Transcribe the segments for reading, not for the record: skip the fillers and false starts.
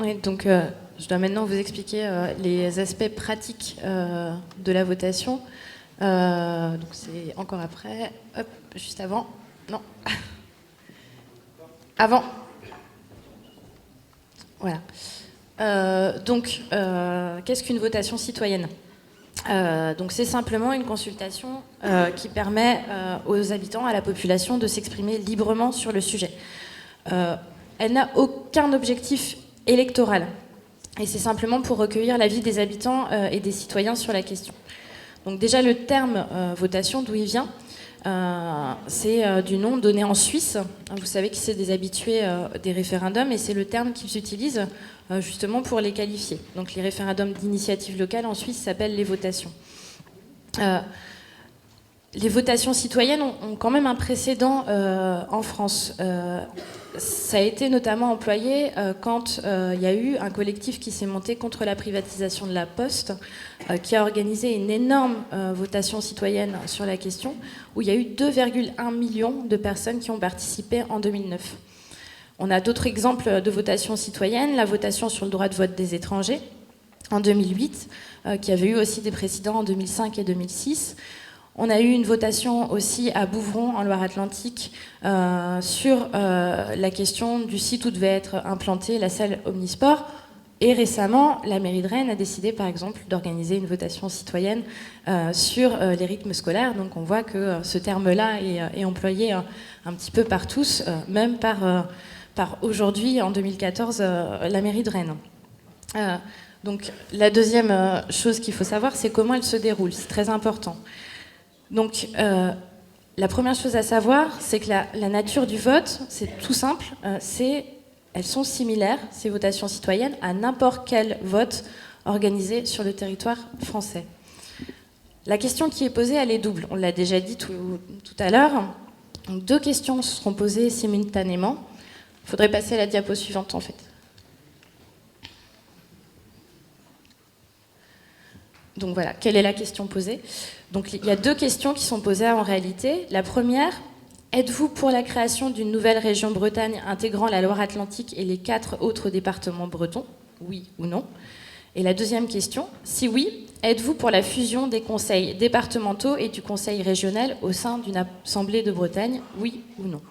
Oui, donc je dois maintenant vous expliquer les aspects pratiques de la votation. Donc c'est encore après. Hop, juste avant. Non. Avant. Voilà. Qu'est-ce qu'une votation citoyenne ? Donc c'est simplement une consultation qui permet aux habitants, à la population, de s'exprimer librement sur le sujet. Elle n'a aucun objectif électoral. Et c'est simplement pour recueillir l'avis des habitants et des citoyens sur la question. Donc déjà, le terme votation, d'où il vient, c'est du nom donné en Suisse. Vous savez que c'est des habitués des référendums, et c'est le terme qu'ils utilisent justement pour les qualifier. Donc les référendums d'initiative locale en Suisse s'appellent les votations. Les votations citoyennes ont quand même un précédent en France. Ça a été notamment employé quand il y a eu un collectif qui s'est monté contre la privatisation de la Poste, qui a organisé une énorme votation citoyenne sur la question, où il y a eu 2,1 millions de personnes qui ont participé en 2009. On a d'autres exemples de votations citoyennes, la votation sur le droit de vote des étrangers en 2008, qui avait eu aussi des précédents en 2005 et 2006. On a eu une votation aussi à Bouvron, en Loire-Atlantique, sur la question du site où devait être implantée la salle Omnisport. Et récemment, la mairie de Rennes a décidé, par exemple, d'organiser une votation citoyenne sur les rythmes scolaires. Donc on voit que ce terme-là est employé un petit peu par tous, même par aujourd'hui, en 2014, la mairie de Rennes. Donc la deuxième chose qu'il faut savoir, c'est comment elle se déroule. C'est très important. Donc, la première chose à savoir, c'est que la nature du vote, c'est tout simple, elles sont similaires, ces votations citoyennes, à n'importe quel vote organisé sur le territoire français. La question qui est posée, elle est double. On l'a déjà dit tout à l'heure. Donc, 2 questions seront posées simultanément. Il faudrait passer à la diapo suivante, en fait. Donc voilà, quelle est la question posée ? Donc il y a 2 questions qui sont posées en réalité. La première, êtes-vous pour la création d'une nouvelle région Bretagne intégrant la Loire-Atlantique et les 4 autres départements bretons ? Oui ou non ? Et la deuxième question, si oui, êtes-vous pour la fusion des conseils départementaux et du conseil régional au sein d'une assemblée de Bretagne ? Oui ou non ?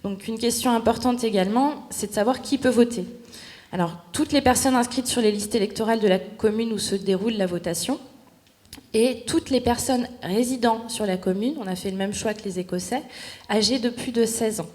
Donc une question importante également, c'est de savoir qui peut voter. Alors, toutes les personnes inscrites sur les listes électorales de la commune où se déroule la votation et toutes les personnes résidant sur la commune, on a fait le même choix que les Écossais, âgées de plus de 16 ans.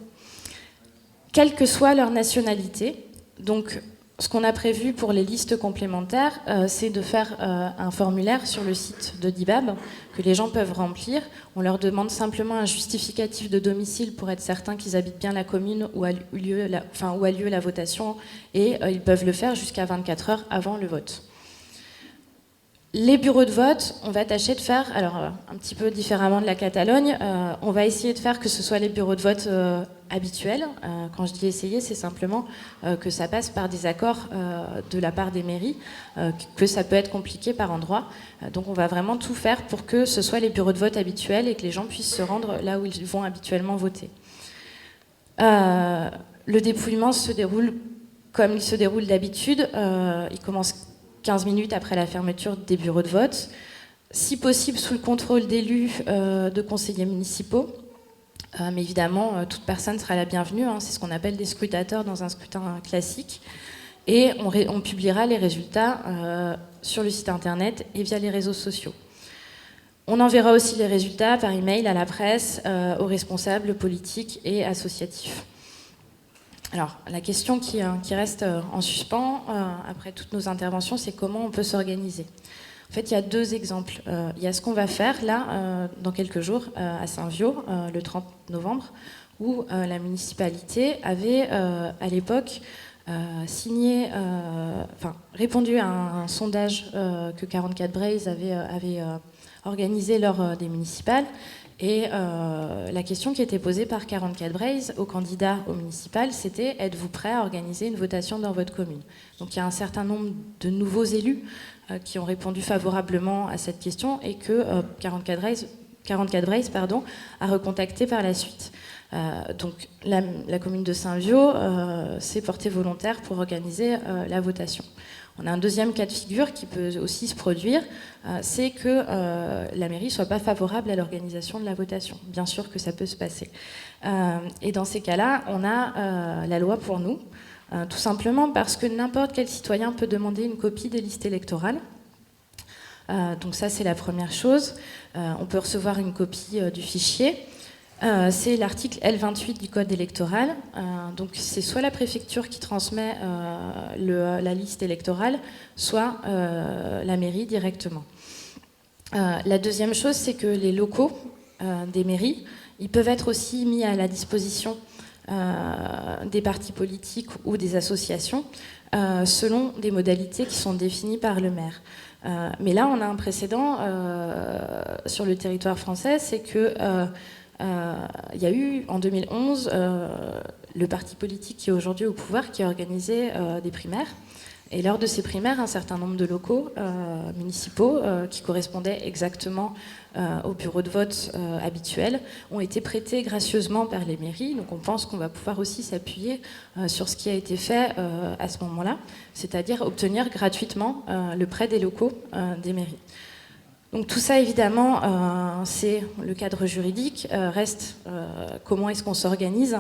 Quelle que soit leur nationalité, donc ce qu'on a prévu pour les listes complémentaires, c'est de faire un formulaire sur le site de DIBAB que les gens peuvent remplir. On leur demande simplement un justificatif de domicile pour être certain qu'ils habitent bien la commune où a lieu la votation, et ils peuvent le faire jusqu'à 24 heures avant le vote. Les bureaux de vote, on va tâcher de faire, alors un petit peu différemment de la Catalogne, on va essayer de faire que ce soit les bureaux de vote habituels. Quand je dis essayer, c'est simplement que ça passe par des accords de la part des mairies, que ça peut être compliqué par endroits. Donc on va vraiment tout faire pour que ce soit les bureaux de vote habituels et que les gens puissent se rendre là où ils vont habituellement voter. Le dépouillement se déroule comme il se déroule d'habitude. Il commence 15 minutes après la fermeture des bureaux de vote, si possible sous le contrôle d'élus, de conseillers municipaux. Mais évidemment, toute personne sera la bienvenue, hein, c'est ce qu'on appelle des scrutateurs dans un scrutin classique. Et on publiera les résultats sur le site internet et via les réseaux sociaux. On enverra aussi les résultats par email à la presse, aux responsables politiques et associatifs. Alors, la question qui reste en suspens après toutes nos interventions, c'est comment on peut s'organiser. En fait, il y a 2 exemples. Il y a ce qu'on va faire là, dans quelques jours, à Saint-Viaud, le 30 novembre, où la municipalité avait, à l'époque, répondu à un sondage que 44 Braze avait organisé lors des municipales. Et la question qui était posée par 44 Braze aux candidats au municipal, c'était « Êtes-vous prêt à organiser une votation dans votre commune ?» Donc il y a un certain nombre de nouveaux élus qui ont répondu favorablement à cette question et que 44 Braze a recontacté par la suite. Donc la commune de Saint-Viaud s'est portée volontaire pour organiser la votation. On a un deuxième cas de figure qui peut aussi se produire, c'est que la mairie ne soit pas favorable à l'organisation de la votation. Bien sûr que ça peut se passer. Et dans ces cas-là, on a la loi pour nous, tout simplement parce que n'importe quel citoyen peut demander une copie des listes électorales. Donc ça, c'est la première chose. On peut recevoir une copie du fichier. C'est l'article L28 du Code électoral. Donc c'est soit la préfecture qui transmet la liste électorale, soit la mairie directement. La deuxième chose, c'est que les locaux des mairies, ils peuvent être aussi mis à la disposition des partis politiques ou des associations selon des modalités qui sont définies par le maire. Mais là, on a un précédent sur le territoire français, c'est que il y a eu en 2011 le parti politique qui est aujourd'hui au pouvoir qui a organisé des primaires. Et lors de ces primaires, un certain nombre de locaux municipaux qui correspondaient exactement au bureau de vote habituel ont été prêtés gracieusement par les mairies. Donc on pense qu'on va pouvoir aussi s'appuyer sur ce qui a été fait à ce moment-là, c'est-à-dire obtenir gratuitement le prêt des locaux des mairies. Donc tout ça, évidemment, c'est le cadre juridique. Reste comment est-ce qu'on s'organise.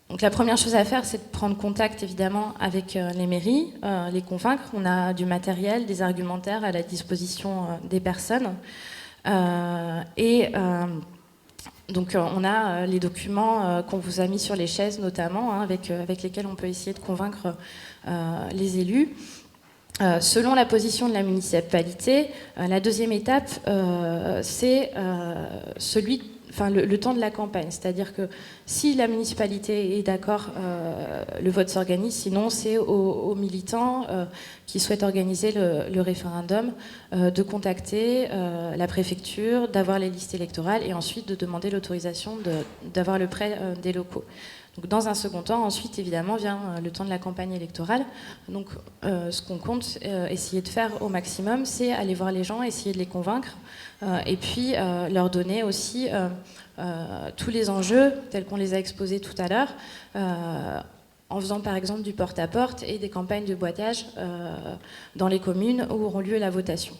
Donc la première chose à faire, c'est de prendre contact, évidemment, avec les mairies, les convaincre. On a du matériel, des argumentaires à la disposition des personnes. Donc on a les documents qu'on vous a mis sur les chaises, notamment, avec lesquels on peut essayer de convaincre les élus. Selon la position de la municipalité, la deuxième étape, c'est le temps de la campagne. C'est-à-dire que si la municipalité est d'accord, le vote s'organise. Sinon, c'est aux militants qui souhaitent organiser le référendum de contacter la préfecture, d'avoir les listes électorales et ensuite de demander l'autorisation d'avoir le prêt des locaux. Donc, dans un second temps, ensuite, évidemment, vient le temps de la campagne électorale. Donc, ce qu'on compte essayer de faire au maximum, c'est aller voir les gens, essayer de les convaincre, et puis leur donner aussi tous les enjeux tels qu'on les a exposés tout à l'heure, en faisant par exemple du porte-à-porte et des campagnes de boitage dans les communes où auront lieu la votation.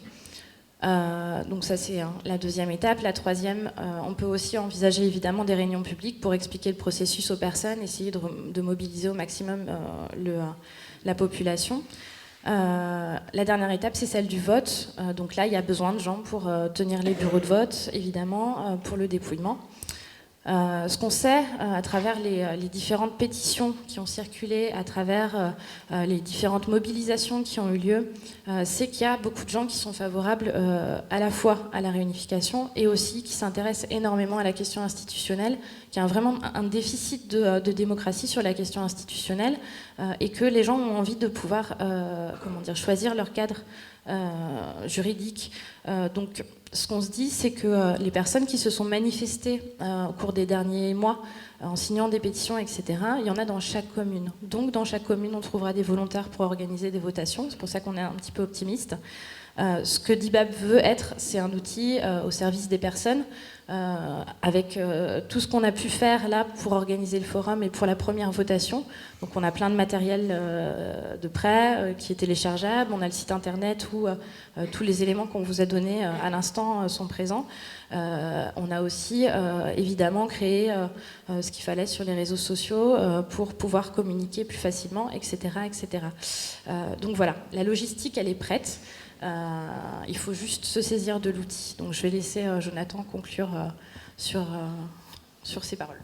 Donc ça c'est la deuxième étape. La troisième, on peut aussi envisager évidemment des réunions publiques pour expliquer le processus aux personnes, essayer de mobiliser au maximum la population. La dernière étape, c'est celle du vote. Donc là, il y a besoin de gens pour tenir les bureaux de vote, évidemment, pour le dépouillement. Ce qu'on sait à travers les différentes pétitions qui ont circulé, à travers les différentes mobilisations qui ont eu lieu, c'est qu'il y a beaucoup de gens qui sont favorables à la fois à la réunification et aussi qui s'intéressent énormément à la question institutionnelle, qu'il y a vraiment un déficit de démocratie sur la question institutionnelle et que les gens ont envie de pouvoir choisir leur cadre juridique. Donc, ce qu'on se dit, c'est que les personnes qui se sont manifestées au cours des derniers mois en signant des pétitions, etc., il y en a dans chaque commune. Donc, dans chaque commune, on trouvera des volontaires pour organiser des votations. C'est pour ça qu'on est un petit peu optimiste. Ce que DIBAB veut être, c'est un outil au service des personnes, avec tout ce qu'on a pu faire là pour organiser le forum et pour la première votation. Donc on a plein de matériel de prêt qui est téléchargeable, on a le site internet où tous les éléments qu'on vous a donnés à l'instant sont présents. On a aussi évidemment créé ce qu'il fallait sur les réseaux sociaux pour pouvoir communiquer plus facilement, etc. etc. Donc voilà, la logistique elle est prête. Il faut juste se saisir de l'outil. Donc je vais laisser Jonathan conclure sur ces paroles.